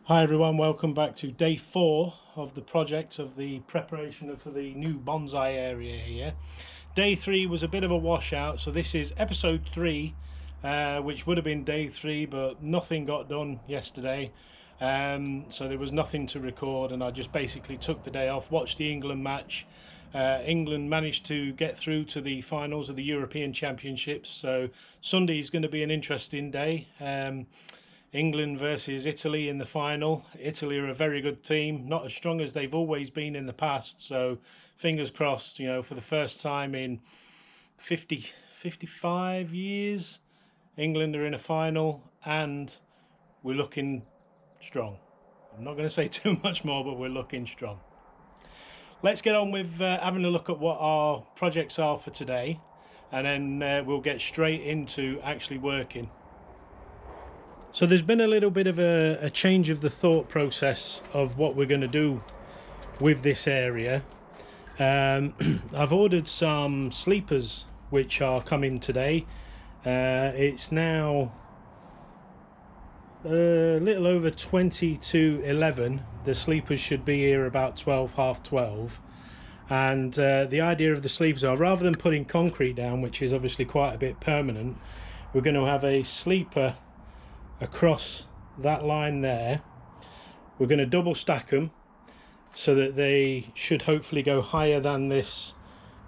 Hi everyone, welcome back to day 4 of the project of the preparation for the new bonsai area here. Day 3 was a bit of a washout, so this is episode 3, which would have been day 3, but nothing got done yesterday, so there was nothing to record, and I just basically took the day off, watched the England match. England managed to get through to the finals of the European Championships, so Sunday is going to be an interesting day. England versus Italy in the final. Italy are a very good team, not as strong as they've always been in the past, so fingers crossed, for the first time in 55 years, England are in a final and we're looking strong. I'm not going to say too much more, but we're looking strong. Let's get on with having a look at what our projects are for today, and then we'll get straight into actually working. So there's been a little bit of a change of the thought process of what we're going to do with this area. I've ordered some sleepers which are coming today. It's now a little over 20 to 11. The sleepers should be here about 12, half 12. And the idea of the sleepers are, rather than putting concrete down, which is obviously quite a bit permanent, we're going to have a sleeper across that line there. We're going to double stack them so that they should hopefully go higher than this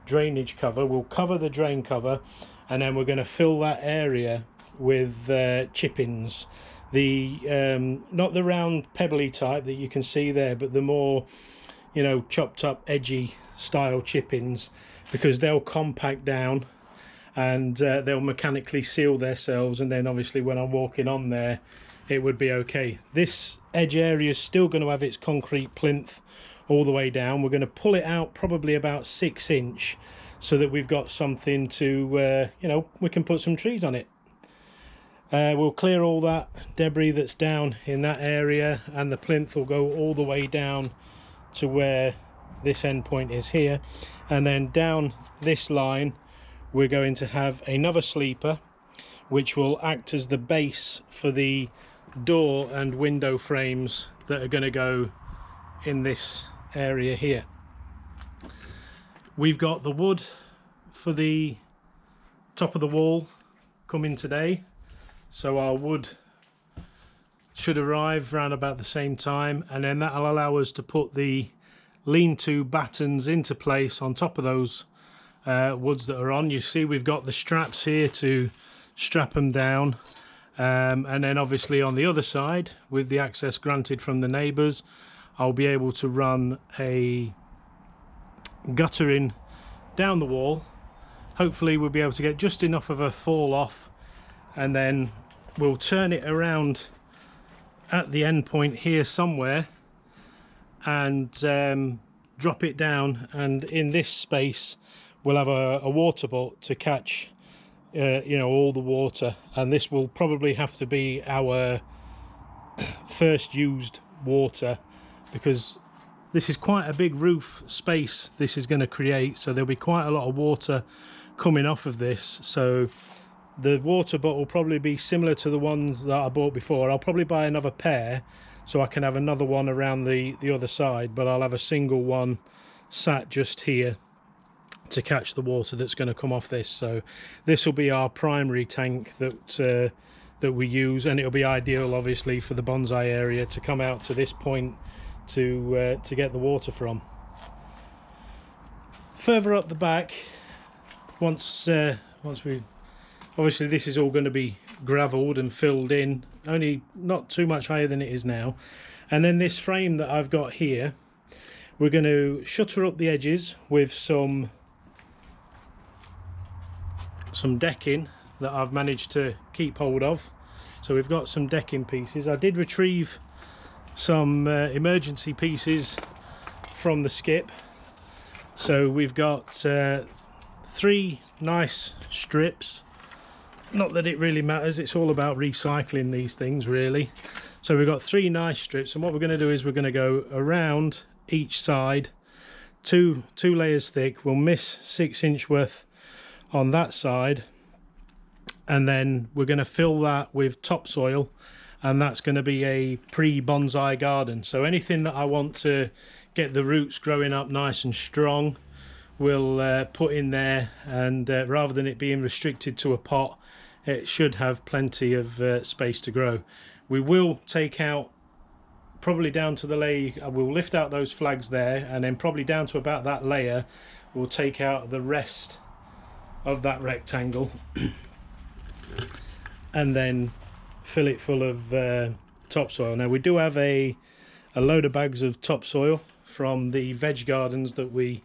drainage cover. We'll cover the drain cover, and then we're going to fill that area with chippings. The not the round pebbly type that you can see there, but the more chopped up edgy style chippings, because they'll compact down and they'll mechanically seal themselves, and then obviously when I'm walking on there it would be okay. This edge area is still going to have its concrete plinth all the way down. We're going to pull it out probably about 6 inch so that we've got something to we can put some trees on it. We'll clear all that debris that's down in that area, and the plinth will go all the way down to where this end point is here, and then down this line we're going to have another sleeper which will act as the base for the door and window frames that are going to go in this area here. We've got the wood for the top of the wall coming today, so our wood should arrive around about the same time, and then that'll allow us to put the lean-to battens into place on top of those woods that are on. You see we've got the straps here to strap them down, and then obviously on the other side, with the access granted from the neighbours, I'll be able to run a guttering down the wall. Hopefully we'll be able to get just enough of a fall off, and then we'll turn it around at the end point here somewhere and drop it down, and in this space we'll have a water butt to catch all the water, and this will probably have to be our first used water, because this is quite a big roof space this is going to create, so there'll be quite a lot of water coming off of this. So the water butt will probably be similar to the ones that I bought before. I'll probably buy another pair so I can have another one around the other side, but I'll have a single one sat just here to catch the water that's going to come off this. So this will be our primary tank that we use, and it'll be ideal obviously for the bonsai area to come out to this point to get the water from. Further up the back, once we obviously this is all going to be gravelled and filled in, only not too much higher than it is now, and then this frame that I've got here, we're going to shutter up the edges with some decking that I've managed to keep hold of. So we've got some decking pieces. I did retrieve some emergency pieces from the skip, so we've got 3 nice strips. Not that it really matters, it's all about recycling these things really. So we've got 3 nice strips, and what we're going to do is we're going to go around each side, two layers thick. We'll miss 6 inch worth on that side, and then we're going to fill that with topsoil, and that's going to be a pre-bonsai garden. So anything that I want to get the roots growing up nice and strong, we'll put in there, and rather than it being restricted to a pot, it should have plenty of space to grow. We will take out probably down to the layer, we'll lift out those flags there, and then probably down to about that layer we'll take out the rest of that rectangle and then fill it full of topsoil. Now we do have a load of bags of topsoil from the veg gardens that we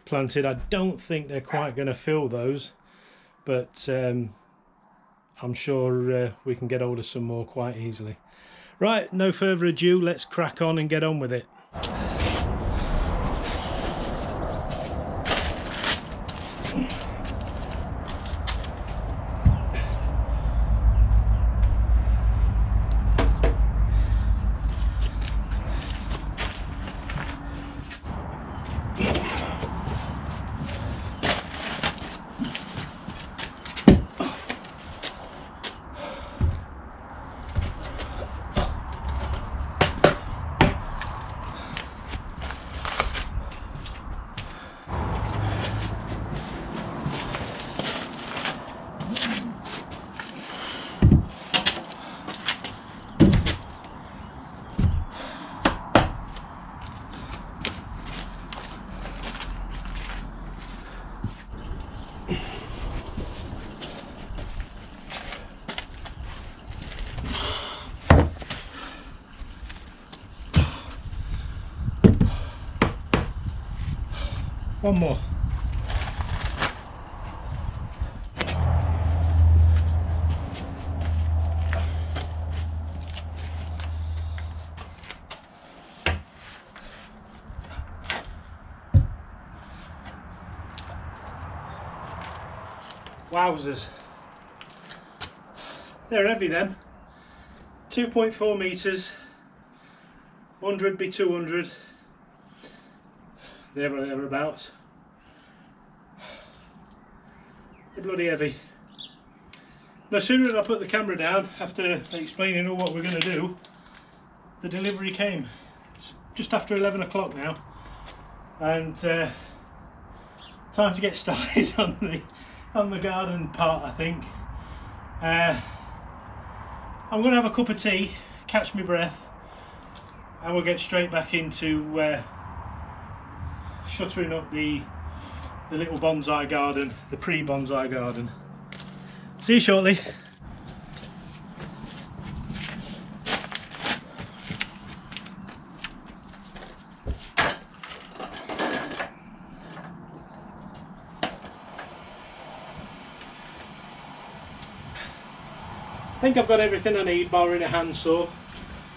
planted. I don't think they're quite going to fill those, but I'm sure we can get hold of some more quite easily. Right, no further ado, let's crack on and get on with it. One more. Wowzers. They're heavy then. 2.4 meters, 100 by 200. Thereabouts. They're bloody heavy. No sooner did I put the camera down, after explaining all what we're going to do, the delivery came. It's just after 11 o'clock now, and time to get started on the garden part, I think. I'm going to have a cup of tea, catch my breath, and we'll get straight back into shuttering up the little bonsai garden, the pre-bonsai garden. See you shortly. I think I've got everything I need, barring a handsaw.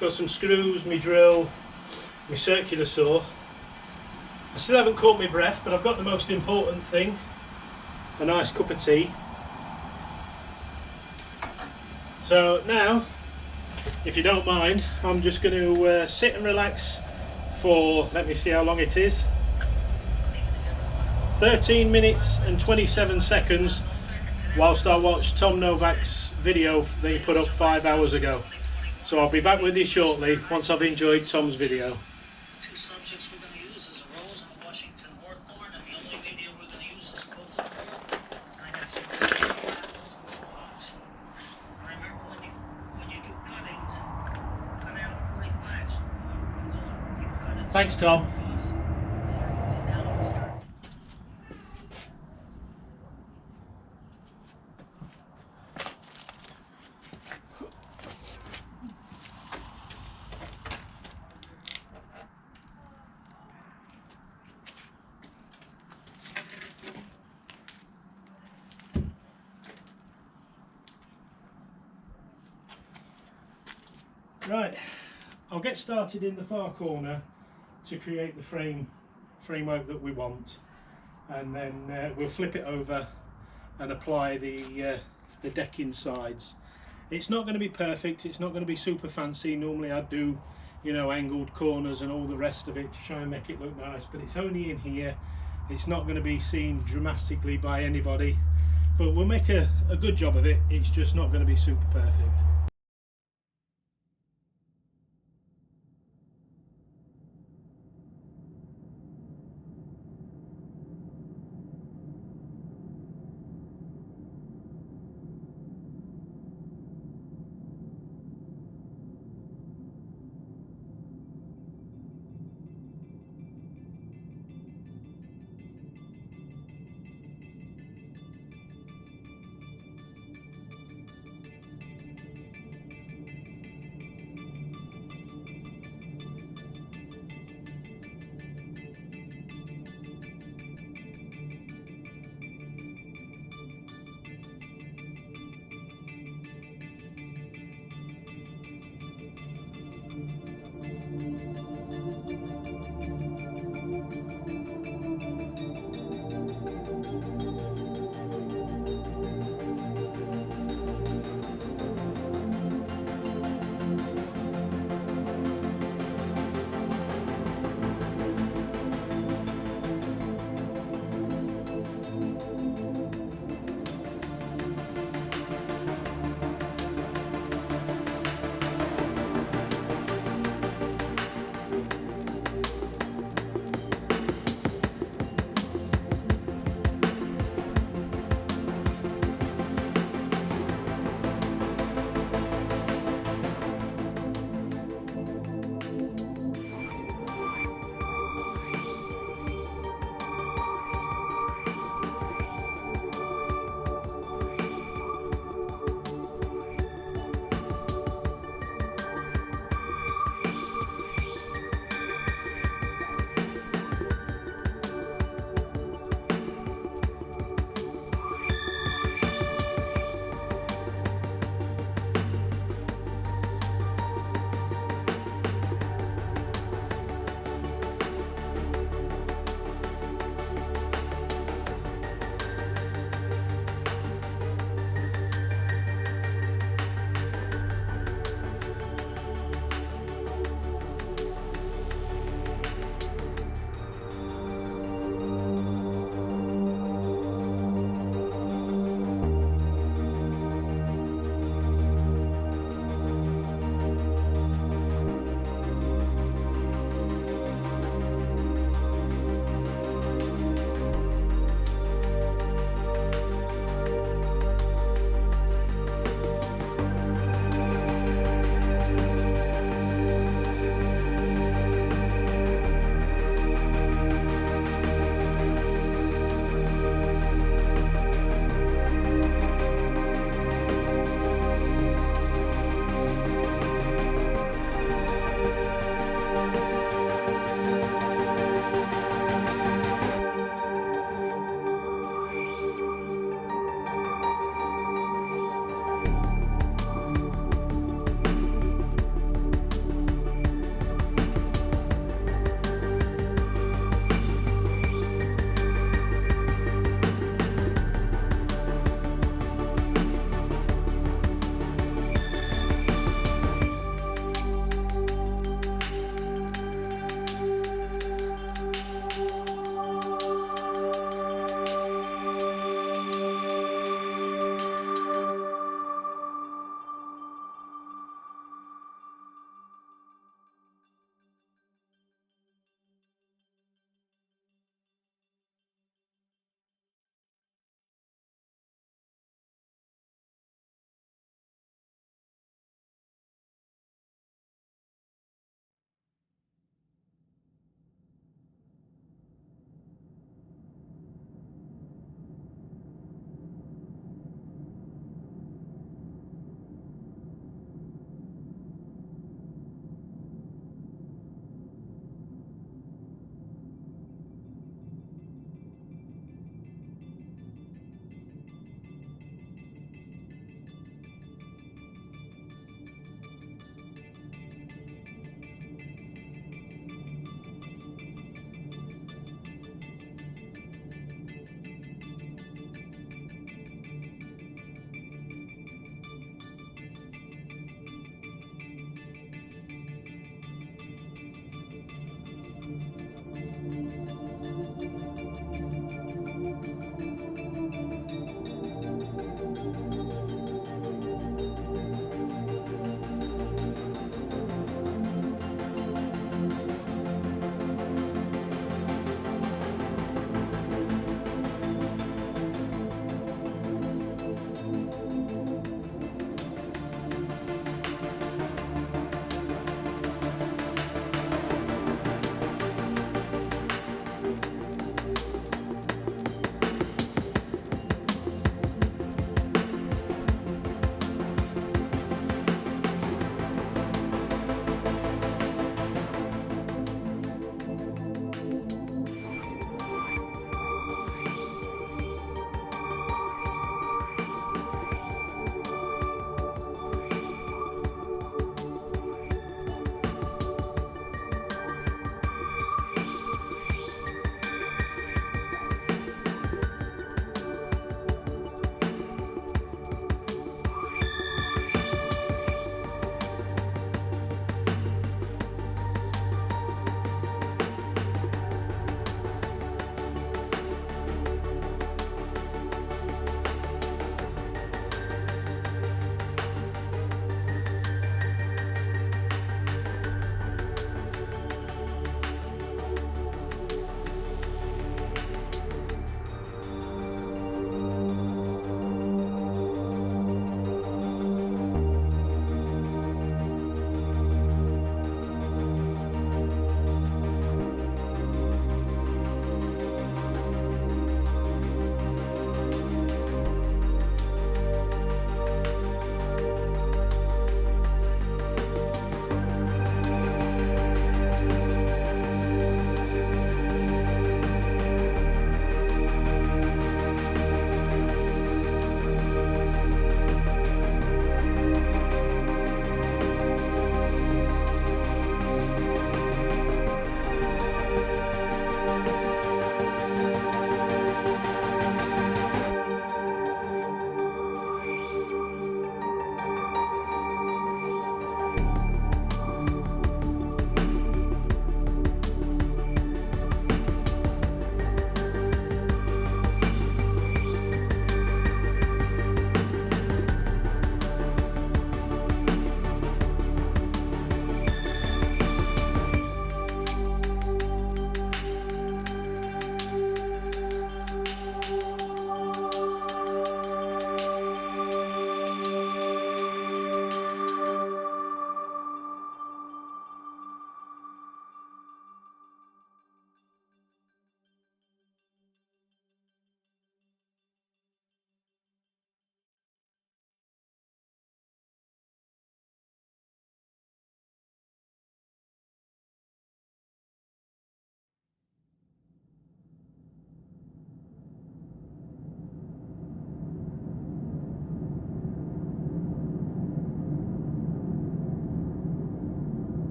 Got some screws, my drill, my circular saw. I still haven't caught my breath, but I've got the most important thing, a nice cup of tea. So now, if you don't mind, I'm just going to sit and relax for, let me see how long it is, 13 minutes and 27 seconds, whilst I watch Tom Novak's video that he put up 5 hours ago. So I'll be back with you shortly once I've enjoyed Tom's video. Two subjects we're going to use is a rose and a Washington hawthorn, and the only media we're going to use is cocoa. And I got some plants and some pots. And I remember when you do cuttings, cut out 45s. It's only 50 cuttings. Thanks, Tom. Now let's start. Right, I'll get started in the far corner to create the framework that we want, and then we'll flip it over and apply the decking sides. It's not going to be perfect, it's not going to be super fancy. Normally I'd do, you know, angled corners and all the rest of it to try and make it look nice, but it's only in here. It's not going to be seen dramatically by anybody, but we'll make a good job of it. It's just not going to be super perfect.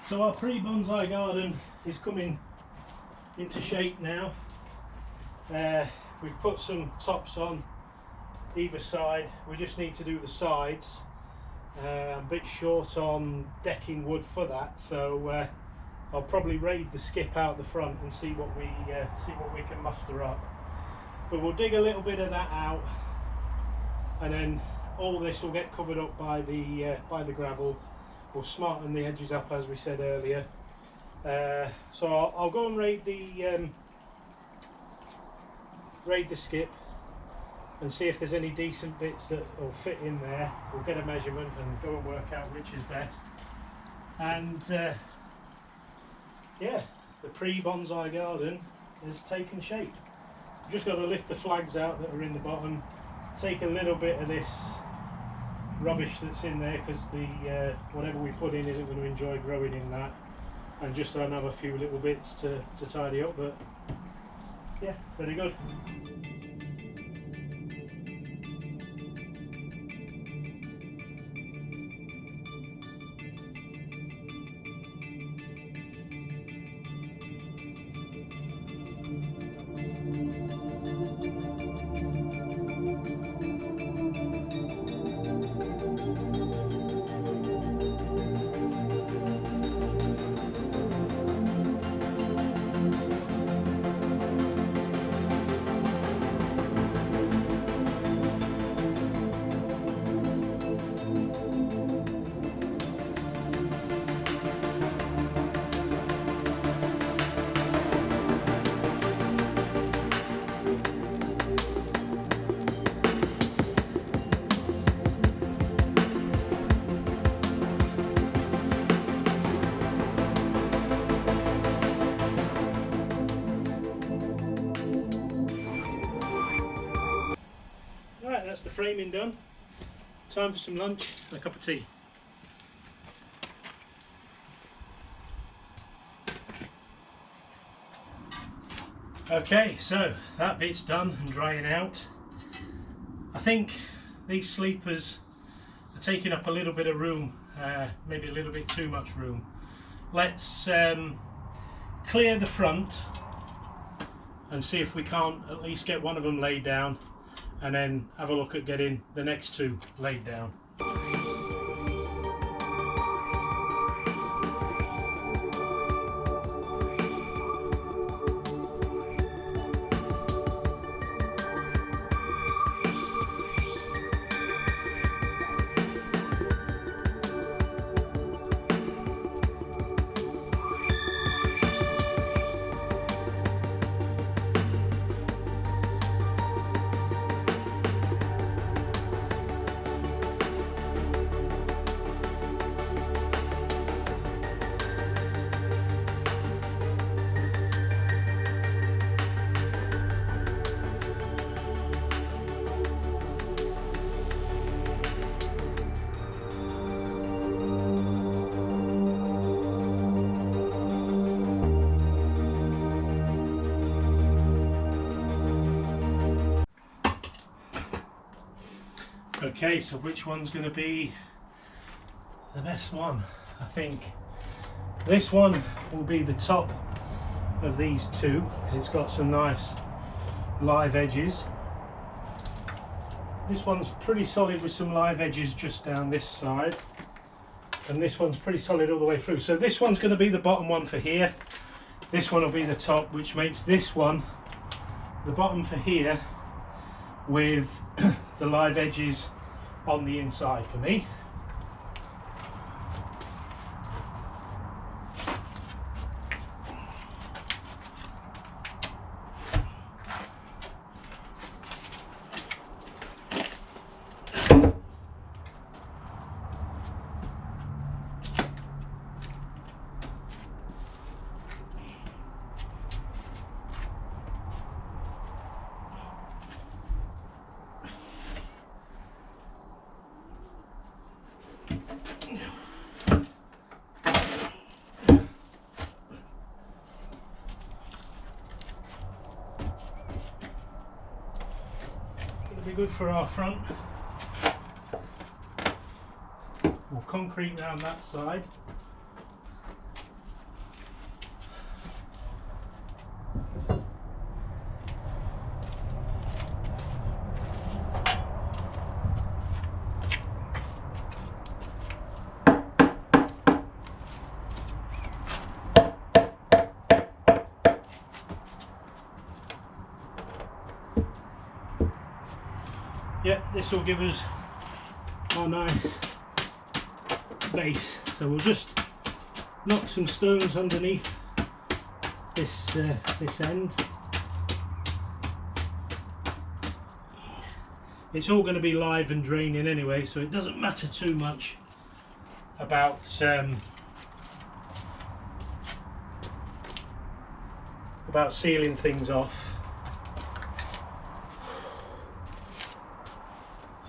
So our pre-bonsai garden is coming into shape now. We've put some tops on either side. We just need to do the sides. I'm a bit short on decking wood for that, so I'll probably raid the skip out the front and see what we can muster up. But we'll dig a little bit of that out, and then all this will get covered up by the gravel. We'll smarten the edges up as we said earlier. So I'll go and raid the skip and see if there's any decent bits that will fit in there. We'll get a measurement and go and work out which is best. And yeah, the pre-bonsai garden has taken shape. We've just got to lift the flags out that are in the bottom, take a little bit of this rubbish that's in there, because the whatever we put in isn't going to enjoy growing in that, and just another few little bits to tidy up. But yeah, very good. That's the framing done. Time for some lunch and a cup of tea. Okay, so that bit's done and drying out. I think these sleepers are taking up a little bit of room, maybe a little bit too much room. Let's clear the front and see if we can't at least get one of them laid down, and then have a look at getting the next two laid down. Okay, so which one's going to be the best one? I think this one will be the top of these two, because it's got some nice live edges. This one's pretty solid with some live edges just down this side, and this one's pretty solid all the way through. So this one's going to be the bottom one for here. This one will be the top, which makes this one the bottom for here, with the live edges on the inside for me. Be good for our front. We'll concrete round that side. this will give us our nice base. So we'll just knock some stones underneath this end. It's all going to be live and draining anyway, so it doesn't matter too much about sealing things off.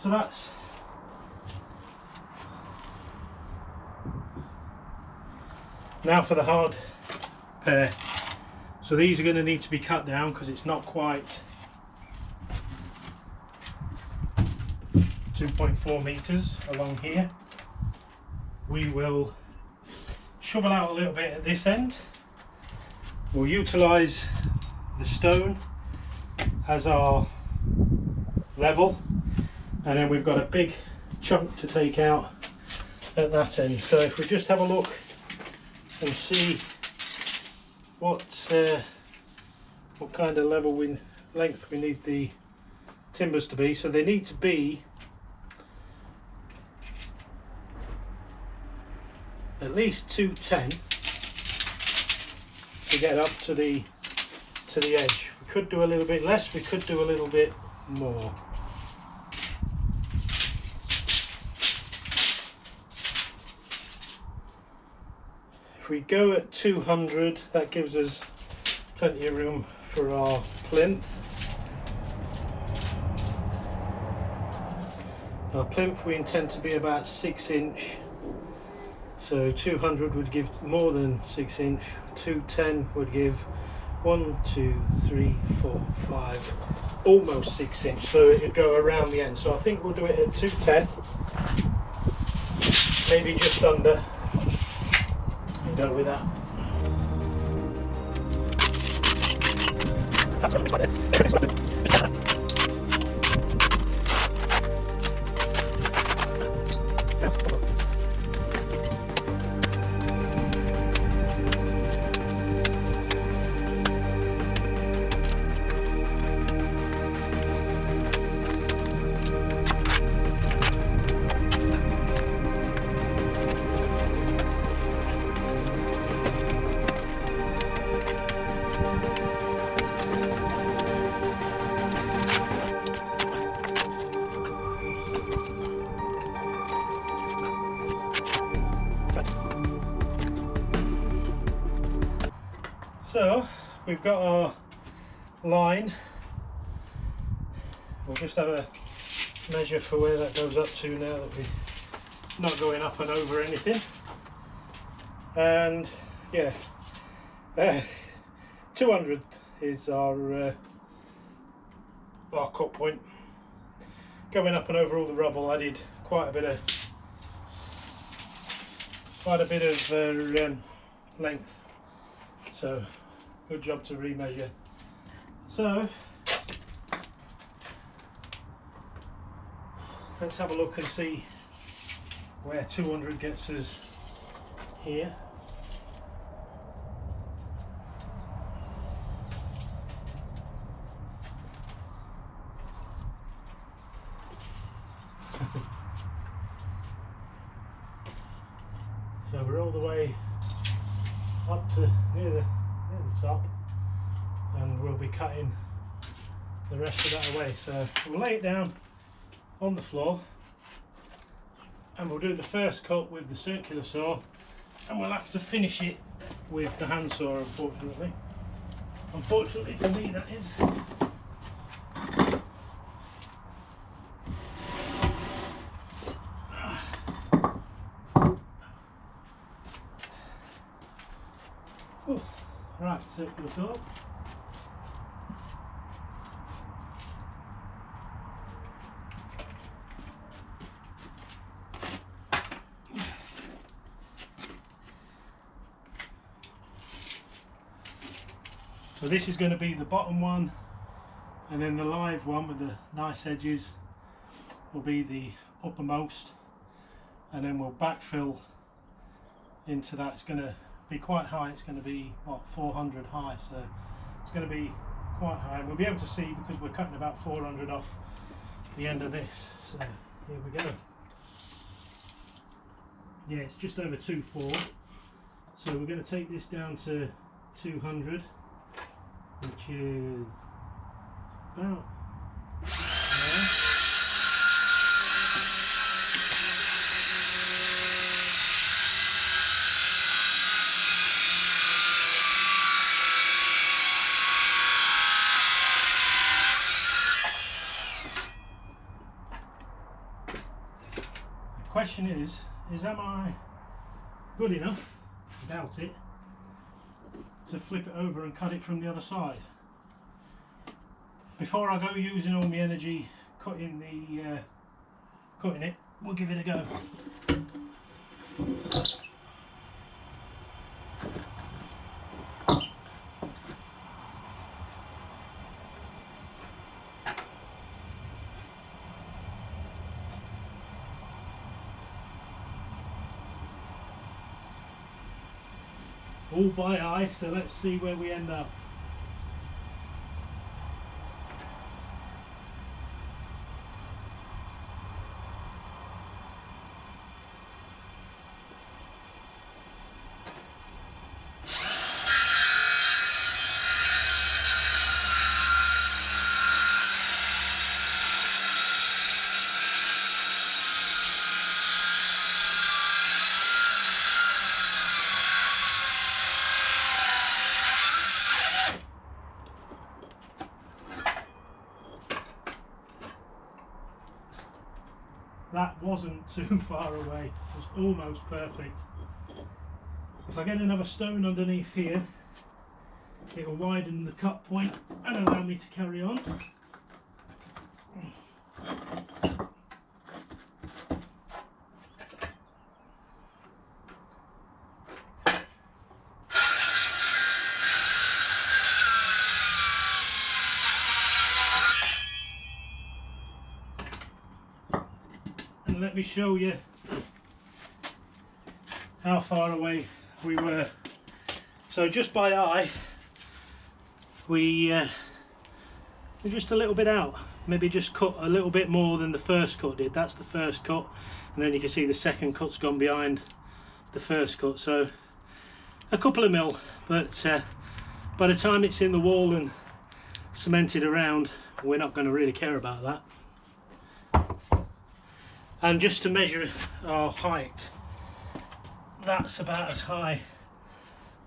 So that's now for the hard pair. So these are going to need to be cut down because it's not quite 2.4 meters along here. We will shovel out a little bit at this end. We'll utilize the stone as our level, and then we've got a big chunk to take out at that end. So if we just have a look and see what kind of length we need the timbers to be. So they need to be at least 210 to get up to the edge. We could do a little bit less, we could do a little bit more. If we go at 200, that gives us plenty of room for our plinth. Our plinth we intend to be about 6 inch, so 200 would give more than 6 inch, 210 would give 1, 2, 3, 4, 5, almost 6 inch, so it would go around the end. So I think we'll do it at 210, maybe just under, and go with that. So we've got our line. We'll just have a measure for where that goes up to now that we're not going up and over anything. And yeah, 200 is our cut point. Going up and over all the rubble added quite a bit of length. So good job to remeasure. So let's have a look and see where 200 gets us here. So we're all the way up to near the top, and we'll be cutting the rest of that away. So we'll lay it down on the floor and we'll do the first cut with the circular saw, and we'll have to finish it with the hand saw, unfortunately. Unfortunately for me, that is. Right, circular saw. So this is going to be the bottom one, and then the live one with the nice edges will be the uppermost, and then we'll backfill into that. It's going to be quite high. It's going to be what, 400 high, so it's going to be quite high. We'll be able to see because we're cutting about 400 off the end of this. So here we go. Yeah, it's just over 2.4. So we're going to take this down to 200, which is about there. The question is am I good enough, I doubt it, to flip it over and cut it from the other side? Before I go using all my energy cutting it, we'll give it a go. All by eye, so let's see where we end up. That wasn't too far away, it was almost perfect. If I get another stone underneath here, it will widen the cut point and allow me to carry on. And let me show you how far away we were. So just by eye, we're just a little bit out. Maybe just cut a little bit more than the first cut did. That's the first cut, and then you can see the second cut's gone behind the first cut. So a couple of mil, but by the time it's in the wall and cemented around, we're not going to really care about that. And just to measure our height, that's about as high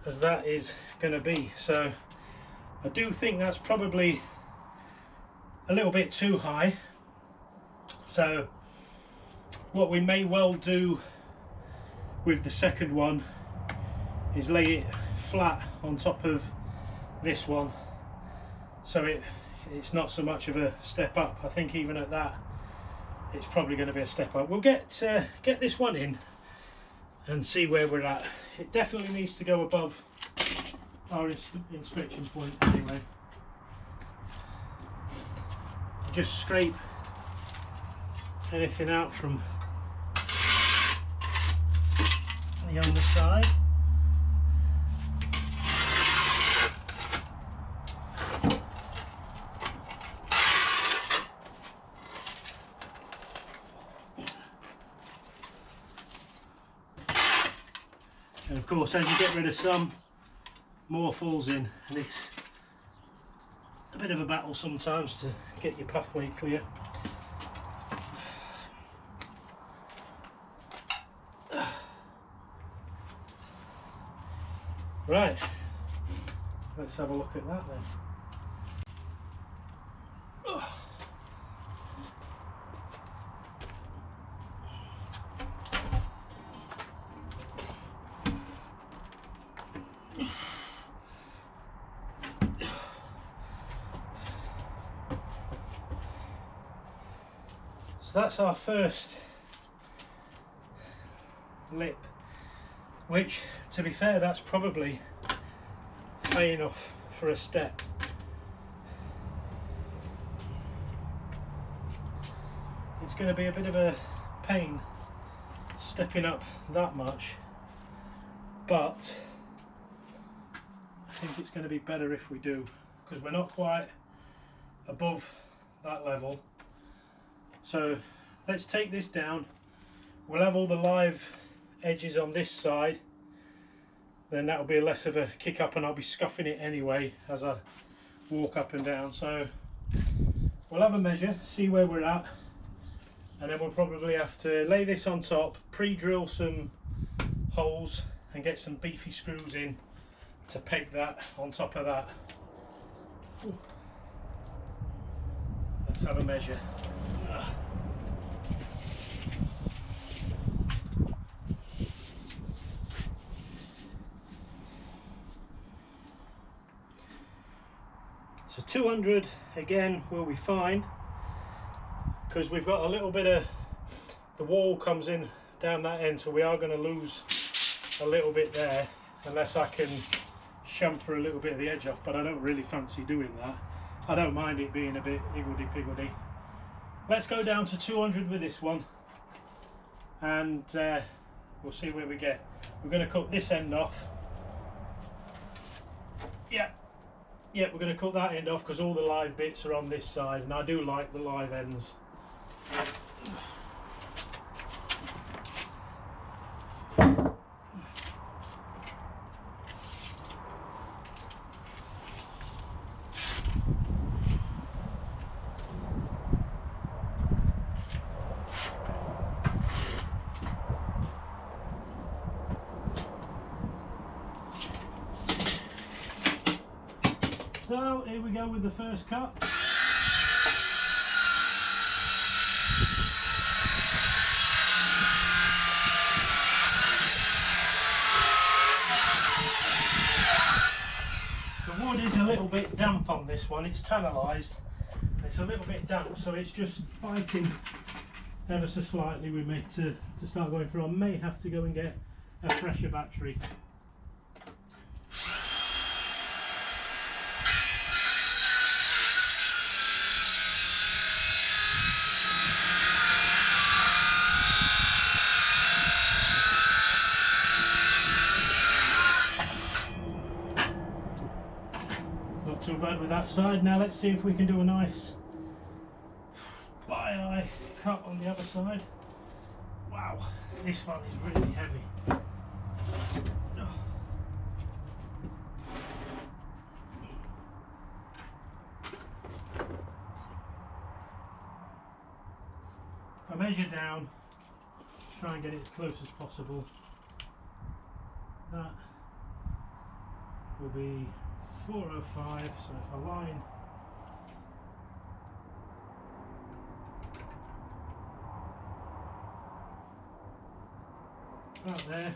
as that is going to be. So I do think that's probably a little bit too high. So what we may well do with the second one is lay it flat on top of this one, so it's not so much of a step up. I think even at that, it's probably going to be a step up. We'll get this one in and see where we're at. It definitely needs to go above our inspection point anyway. Just scrape anything out from the underside. And of course, as you get rid of some, more falls in, and it's a bit of a battle sometimes to get your pathway clear. Right, let's have a look at that then. So that's our first lip, which, to be fair, that's probably high enough for a step. It's going to be a bit of a pain stepping up that much, but I think it's going to be better if we do, because we're not quite above that level. So let's take this down. We'll have all the live edges on this side, then that'll be less of a kick up, and I'll be scuffing it anyway as I walk up and down. So we'll have a measure, see where we're at, and then we'll probably have to lay this on top, pre-drill some holes and get some beefy screws in to peg that on top of that. Ooh. Let's have a measure. So 200 again will be fine, because we've got a little bit of the wall comes in down that end, so we are going to lose a little bit there unless I can chamfer a little bit of the edge off, but I don't really fancy doing that. I don't mind it being a bit higgledy-piggledy. Let's go down to 200 with this one, and we'll see where we get. We're going to cut this end off. Yeah, we're going to cut that end off because all the live bits are on this side, and I do like the live ends. So here we go with the first cut. The wood is a little bit damp on this one, it's tannalised. It's a little bit damp, so it's just fighting ever so slightly with me to start going through. I may have to go and get a fresher battery. Not too bad with that side. Now let's see if we can do a nice by-eye cut on the other side. Wow, this one is really heavy. If I measure down, try and get it as close as possible. That will be 405, so if I line out there,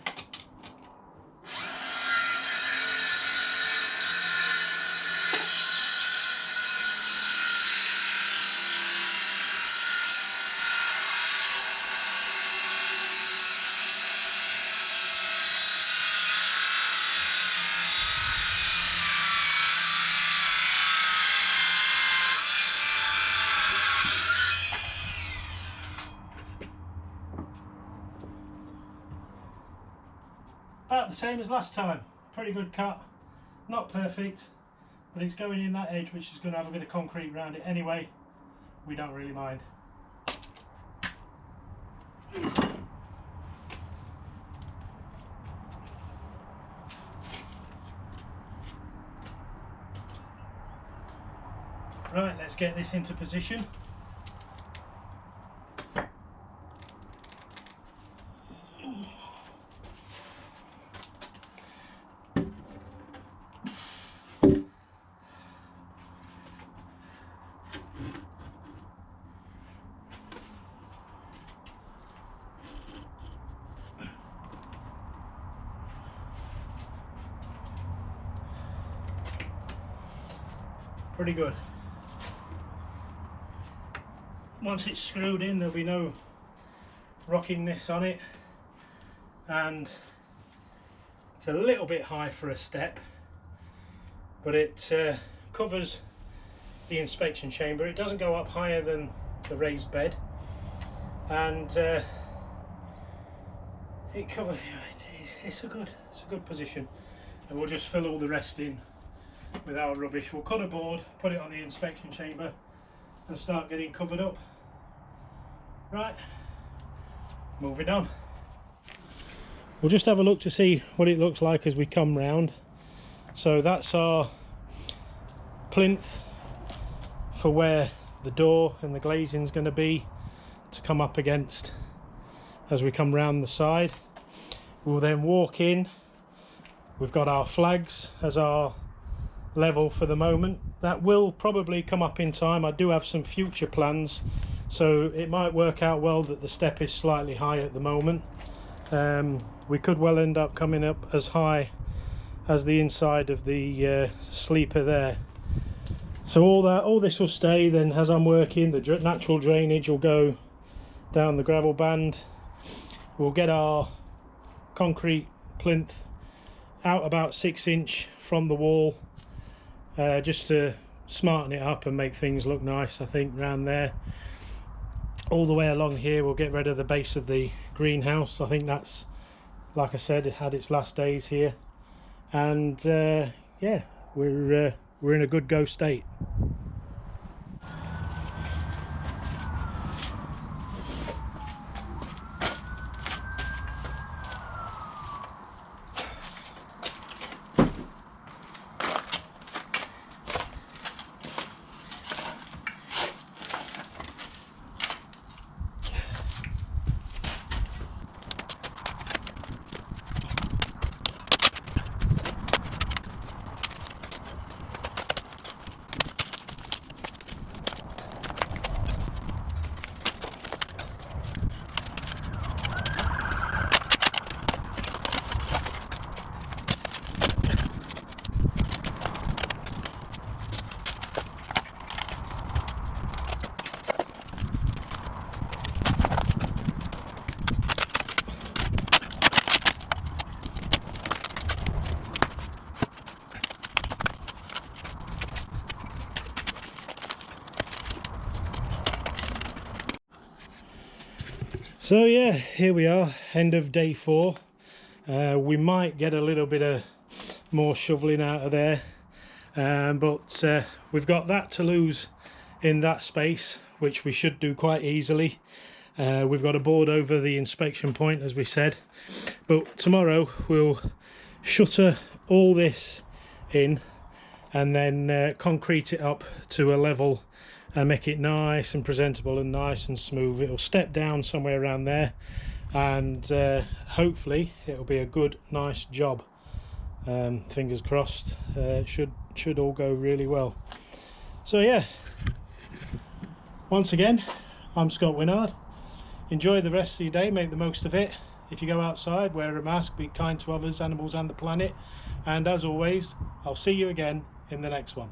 about the same as last time. Pretty good cut, not perfect, but it's going in that edge which is going to have a bit of concrete around it anyway. We don't really mind. Right, let's get this into position. Pretty good. Once it's screwed in, there'll be no rocking this on it, and it's a little bit high for a step, but it covers the inspection chamber. It doesn't go up higher than the raised bed, and it covers. It's a good position, and we'll just fill all the rest in with our rubbish. We'll cut a board, put it on the inspection chamber, and start getting covered up. Right, moving on. We'll just have a look to see what it looks like as we come round. So that's our plinth for where the door and the glazing is going to be to come up against as we come round the side. We'll then walk in. We've got our flags as our level for the moment. That will probably come up in time. I do have some future plans, so it might work out well that the step is slightly high at the moment. We could well end up coming up as high as the inside of the sleeper there. So all this will stay. Then as I'm working, the natural drainage will go down the gravel band. We'll get our concrete plinth out about 6 inch from the wall, just to smarten it up and make things look nice. I think round there, all the way along here, we'll get rid of the base of the greenhouse. I think that's, like I said, it had its last days here, and yeah, we're in a good go state. So yeah, here we are, end of day 4. We might get a little bit of more shoveling out of there, but we've got that to lose in that space, which we should do quite easily. We've got a board over the inspection point, as we said, but tomorrow we'll shutter all this in and then concrete it up to a level and make it nice and presentable and nice and smooth. It'll step down somewhere around there, and hopefully it'll be a good, nice job. Fingers crossed. It should all go really well. So yeah, once again, I'm Scott Winard. Enjoy the rest of your day, make the most of it. If you go outside, wear a mask, be kind to others, animals and the planet, and as always, I'll see you again in the next one.